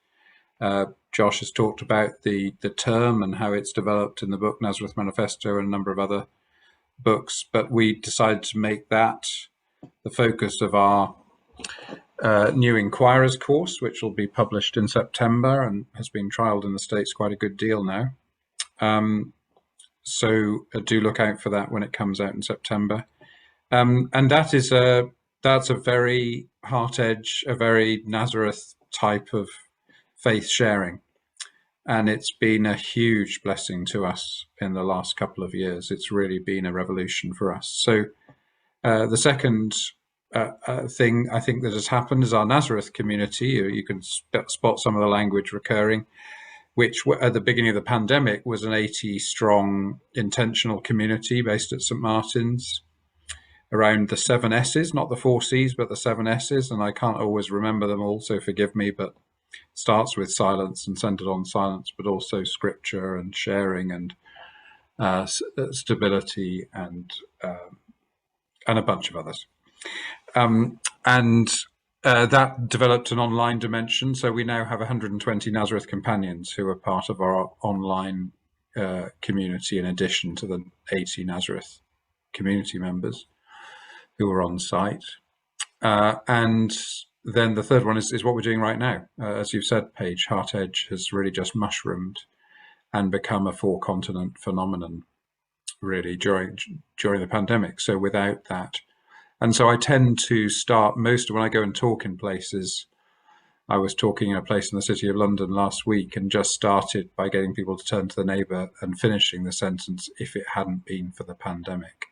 Josh has talked about the term and how it's developed in the book Nazareth Manifesto and a number of other books, but we decided to make that the focus of our new Inquirers course, which will be published in September and has been trialed in the States quite a good deal now. So do look out for that when it comes out in September. And that's a very HeartEdge, a very Nazareth type of faith sharing. And it's been a huge blessing to us in the last couple of years. It's really been a revolution for us. So the second thing I think that has happened is our Nazareth community. You can spot some of the language recurring, which at the beginning of the pandemic was an 80-strong intentional community based at St. Martin's around the 7 S's, not the 4 C's, but the 7 S's. And I can't always remember them all, so forgive me, but starts with silence and centered on silence, but also scripture and sharing and stability and a bunch of others. That developed an online dimension. So we now have 120 Nazareth companions who are part of our online community, in addition to the 80 Nazareth community members who are on site. And then the third one is what we're doing right now. As you've said, Paige, HeartEdge has really just mushroomed and become a 4-continent phenomenon, really, during the pandemic. So without that, and so I tend to start most when I go and talk in places. I was talking in a place in the city of London last week and just started by getting people to turn to the neighbour and finishing the sentence, "If it hadn't been for the pandemic."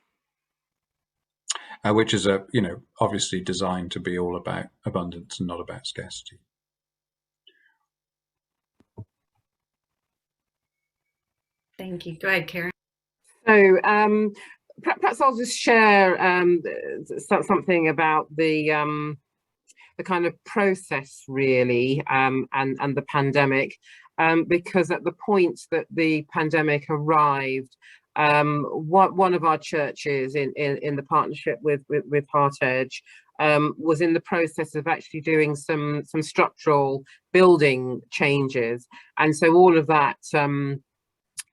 Which is obviously designed to be all about abundance and not about scarcity. Thank you. Go ahead, Karen. So perhaps I'll just share something about the kind of process really, and the pandemic, because at the point that the pandemic arrived, one of our churches in the partnership with HeartEdge was in the process of actually doing some structural building changes, and so all of that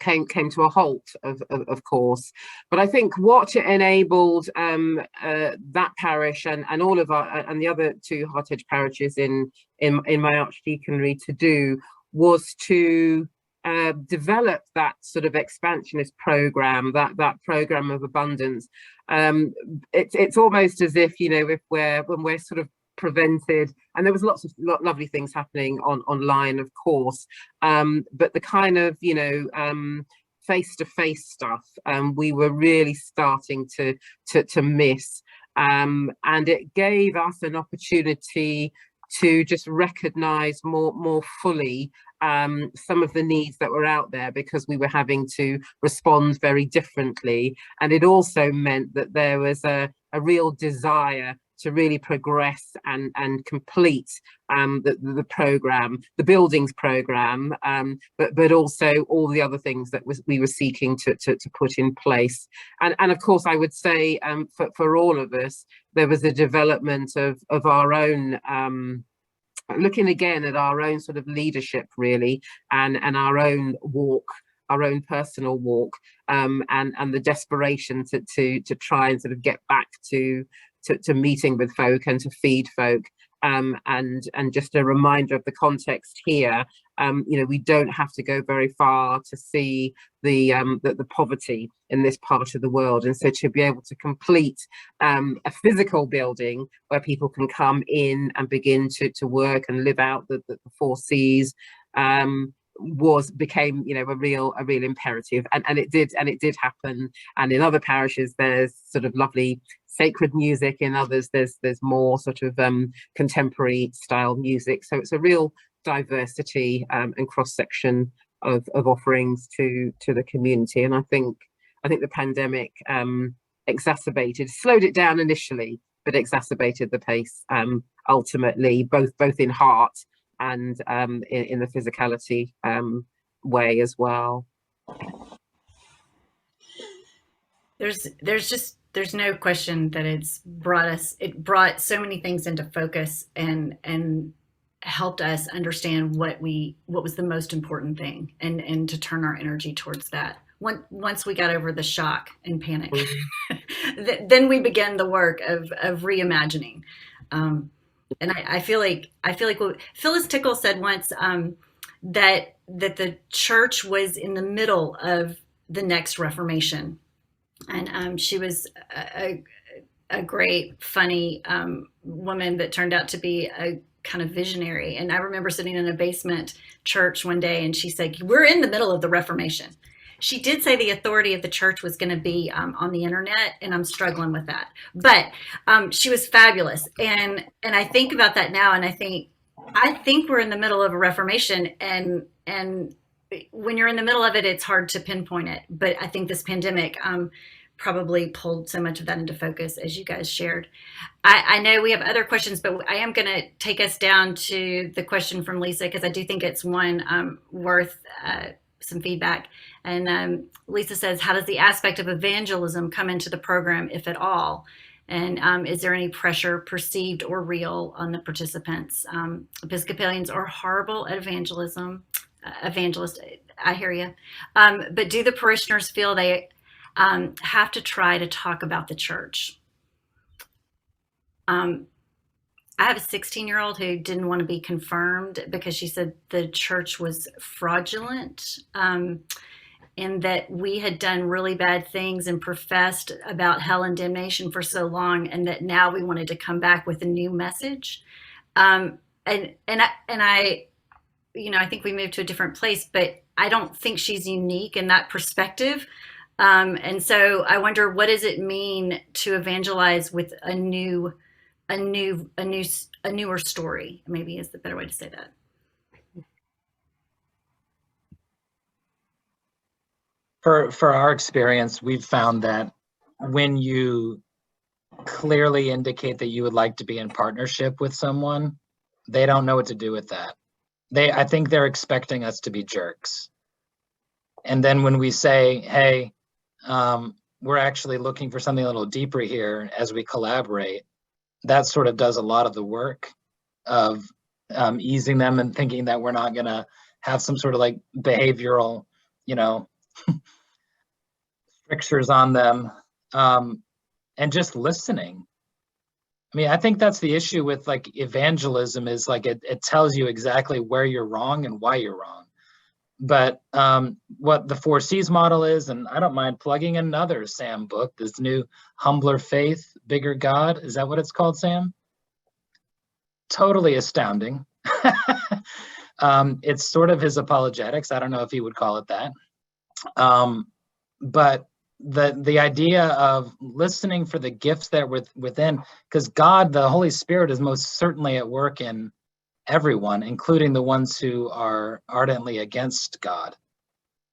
came to a halt, of course. But I think what it enabled that parish and all of our and the other two HeartEdge parishes in my archdeaconry to do was to develop that sort of expansionist program, that program of abundance. It's almost as if, you know, when we're sort of prevented, and there was lots of lovely things happening online, of course, but the kind of, you know, face-to-face stuff, we were really starting to miss, and it gave us an opportunity to just recognize more fully some of the needs that were out there, because we were having to respond very differently. And it also meant that there was a real desire to really progress and complete the program, the buildings program, but also all the other things that we were seeking to put in place. And of course, I would say for all of us, there was a development of our own looking again at our own sort of leadership, really, and our own walk, our own personal walk, and the desperation to try and sort of get back to meeting with folk and to feed folk, and just a reminder of the context here. You know, we don't have to go very far to see the poverty in this part of the world, and so to be able to complete a physical building where people can come in and begin to work and live out the 4 C's became, you know, a real imperative, and it did happen. And in other parishes there's sort of lovely sacred music, in others there's more sort of contemporary style music, so it's a real diversity and cross-section of offerings to the community. And I think the pandemic slowed it down initially, but exacerbated the pace ultimately, both in heart and in the physicality way as well. There's no question that it brought so many things into focus and helped us understand what was the most important thing, and to turn our energy towards that. Once we got over the shock and panic, then we began the work of reimagining. And I feel like what Phyllis Tickle said once, that the church was in the middle of the next Reformation, and she was a great, funny woman that turned out to be a kind of visionary. And I remember sitting in a basement church one day, and she said, "We're in the middle of the Reformation." She did say the authority of the church was going to be on the internet, and I'm struggling with that. But she was fabulous, and I think about that now, and I think we're in the middle of a Reformation, and when you're in the middle of it, it's hard to pinpoint it. But I think this pandemic probably pulled so much of that into focus, as you guys shared. I know we have other questions, but I am going to take us down to the question from Lisa, because I do think it's one worth some feedback. And Lisa says, how does the aspect of evangelism come into the program, if at all? And is there any pressure, perceived or real, on the participants? Episcopalians are horrible at evangelists, I hear you. But do the parishioners feel they have to try to talk about the church? I have a 16-year-old who didn't want to be confirmed because she said the church was fraudulent, and that we had done really bad things and professed about hell and damnation for so long, and that now we wanted to come back with a new message. And I, you know, I think we moved to a different place, but I don't think she's unique in that perspective. And so I wonder, what does it mean to evangelize with a newer story, maybe is the better way to say that. For our experience, we've found that when you clearly indicate that you would like to be in partnership with someone, they don't know what to do with that. I think they're expecting us to be jerks. And then when we say, hey, we're actually looking for something a little deeper here as we collaborate, that sort of does a lot of the work of easing them and thinking that we're not going to have some sort of like behavioral, strictures on them, and just listening. I mean, I think that's the issue with like evangelism is like it tells you exactly where you're wrong and why you're wrong. But what the 4 C's model is, and I don't mind plugging another Sam book, this new Humbler Faith, Bigger God. Is that what it's called, Sam? Totally astounding. It's sort of his apologetics. I don't know if he would call it that. But the idea of listening for the gifts that were within, because God, the Holy Spirit, is most certainly at work in everyone, including the ones who are ardently against God.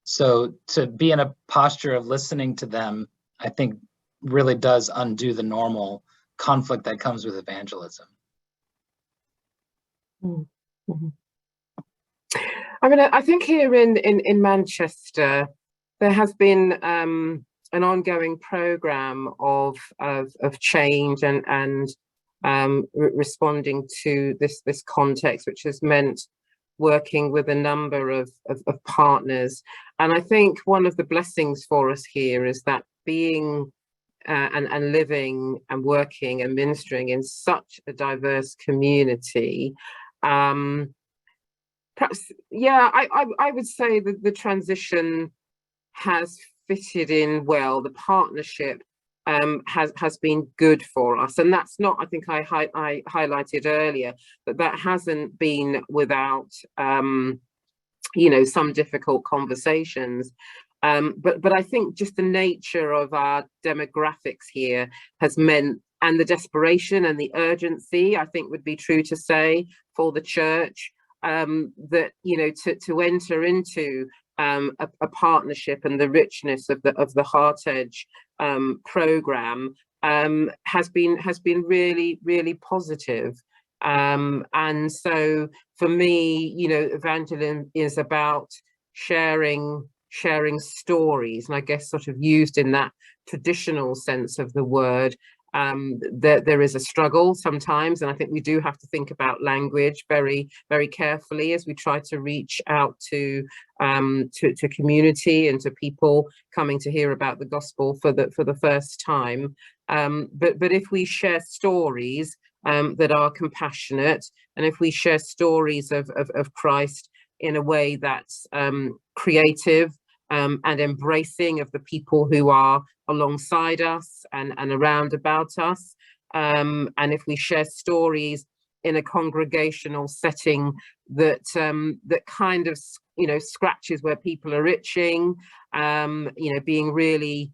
So to be in a posture of listening to them, I think really does undo the normal conflict that comes with evangelism. Mm-hmm. I mean, I think here in Manchester, there has been an ongoing program of change and responding to this context, which has meant working with a number of partners. And I think one of the blessings for us here is that being and living and working and ministering in such a diverse community, perhaps, yeah, I would say that the transition has fitted in well. The partnership has been good for us, and that's not, I think I highlighted earlier, that hasn't been without some difficult conversations, but I think just the nature of our demographics here has meant, and the desperation and the urgency, I think would be true to say, for the church, that to enter into a partnership and the richness of the HeartEdge program has been really, really positive. And so for me, evangelism is about sharing stories, and I guess sort of used in that traditional sense of the word. There is a struggle sometimes, and I think we do have to think about language very, very carefully as we try to reach out to community and to people coming to hear about the gospel for the first time. But if we share stories that are compassionate, and if we share stories of Christ in a way that's creative and embracing of the people who are alongside us and around about us, and if we share stories in a congregational setting that kind of scratches where people are itching, being really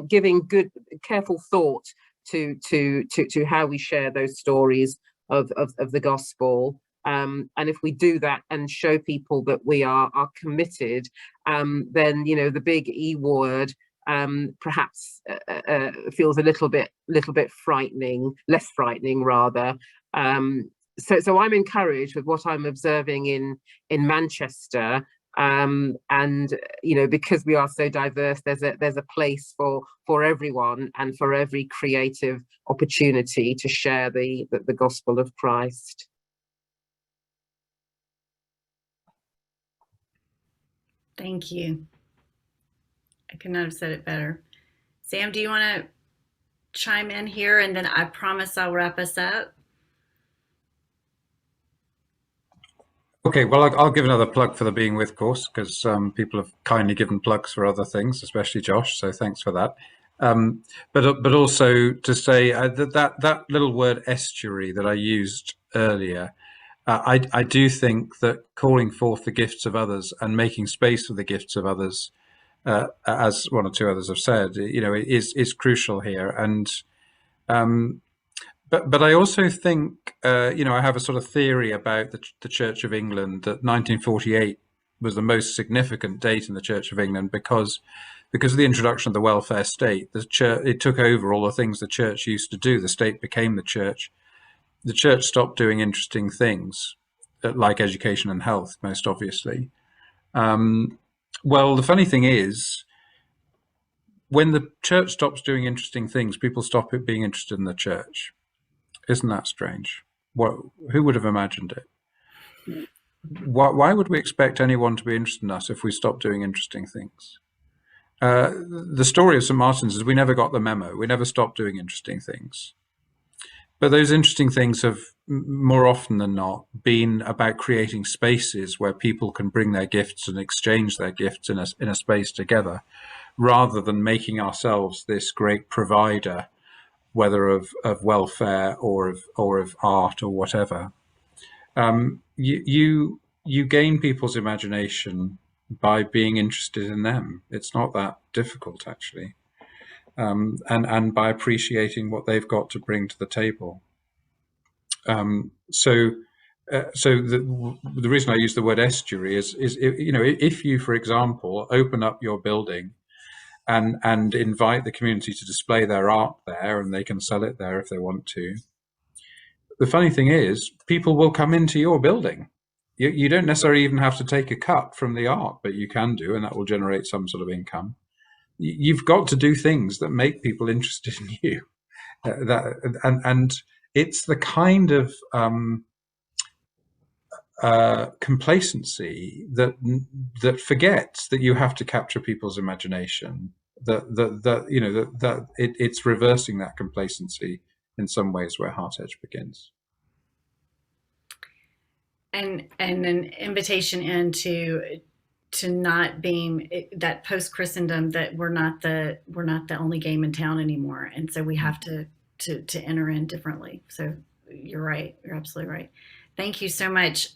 giving good careful thought to how we share those stories of the gospel. And if we do that and show people that we are committed, then the big E word perhaps feels a little bit frightening, less frightening rather. So I'm encouraged with what I'm observing in Manchester, and because we are so diverse, there's a place for everyone and for every creative opportunity to share the gospel of Christ. Thank you. I could not have said it better. Sam, do you want to chime in here, and then I promise I'll wrap us up? Okay, well, I'll give another plug for the Being With course, because people have kindly given plugs for other things, especially Josh, so thanks for that. But also to say that little word estuary that I used earlier, I do think that calling forth the gifts of others and making space for the gifts of others, as one or two others have said, is crucial here. And but I also think, I have a sort of theory about the Church of England, that 1948 was the most significant date in the Church of England, because because of the introduction of the welfare state, the church, it took over all the things the church used to do. The state became the church. The church stopped doing interesting things, like education and health, most obviously. Well, the funny thing is, when the church stops doing interesting things, people stop being interested in the church. Isn't that strange? Who would have imagined it? Why would we expect anyone to be interested in us if we stop doing interesting things? The story of St. Martin's is we never got the memo. We never stopped doing interesting things. But those interesting things have, more often than not, been about creating spaces where people can bring their gifts and exchange their gifts in a space together, rather than making ourselves this great provider, whether of welfare or of art or whatever. You gain people's imagination by being interested in them. It's not that difficult, actually. And by appreciating what they've got to bring to the table. So the reason I use the word estuary is if you, for example, open up your building and invite the community to display their art there, and they can sell it there if they want to. The funny thing is, people will come into your building. You don't necessarily even have to take a cut from the art, but you can do, and that will generate some sort of income. You've got to do things that make people interested in you. And it's the kind of complacency that forgets that you have to capture people's imagination. That it's reversing that complacency in some ways where HeartEdge begins. And an invitation into not being that post Christendom, that we're not the only game in town anymore, and so we have to enter in differently. So you're right, you're absolutely right. Thank you so much,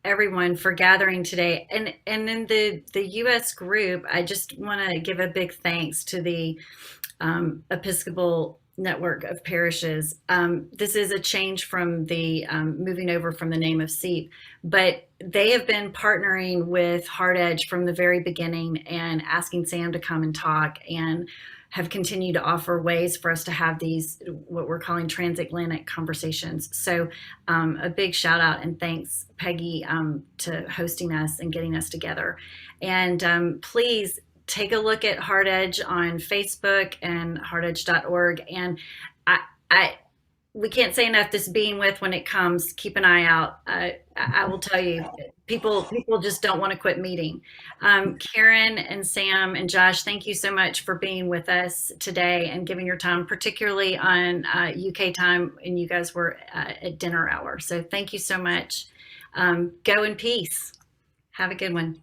everyone, for gathering today. And in the U.S. group, I just want to give a big thanks to the Episcopal Network of Parishes. This is a change from the moving over from the name of SEEP, but they have been partnering with HeartEdge from the very beginning and asking Sam to come and talk, and have continued to offer ways for us to have these, what we're calling transatlantic conversations. So a big shout out and thanks, Peggy, to hosting us and getting us together. And please take a look at HeartEdge on Facebook and heartedge.org. And we can't say enough, this being with when it comes, keep an eye out. I will tell you, people just don't want to quit meeting. Karen and Sam and Josh, thank you so much for being with us today and giving your time, particularly on UK time, and you guys were at dinner hour. So thank you so much. Go in peace. Have a good one.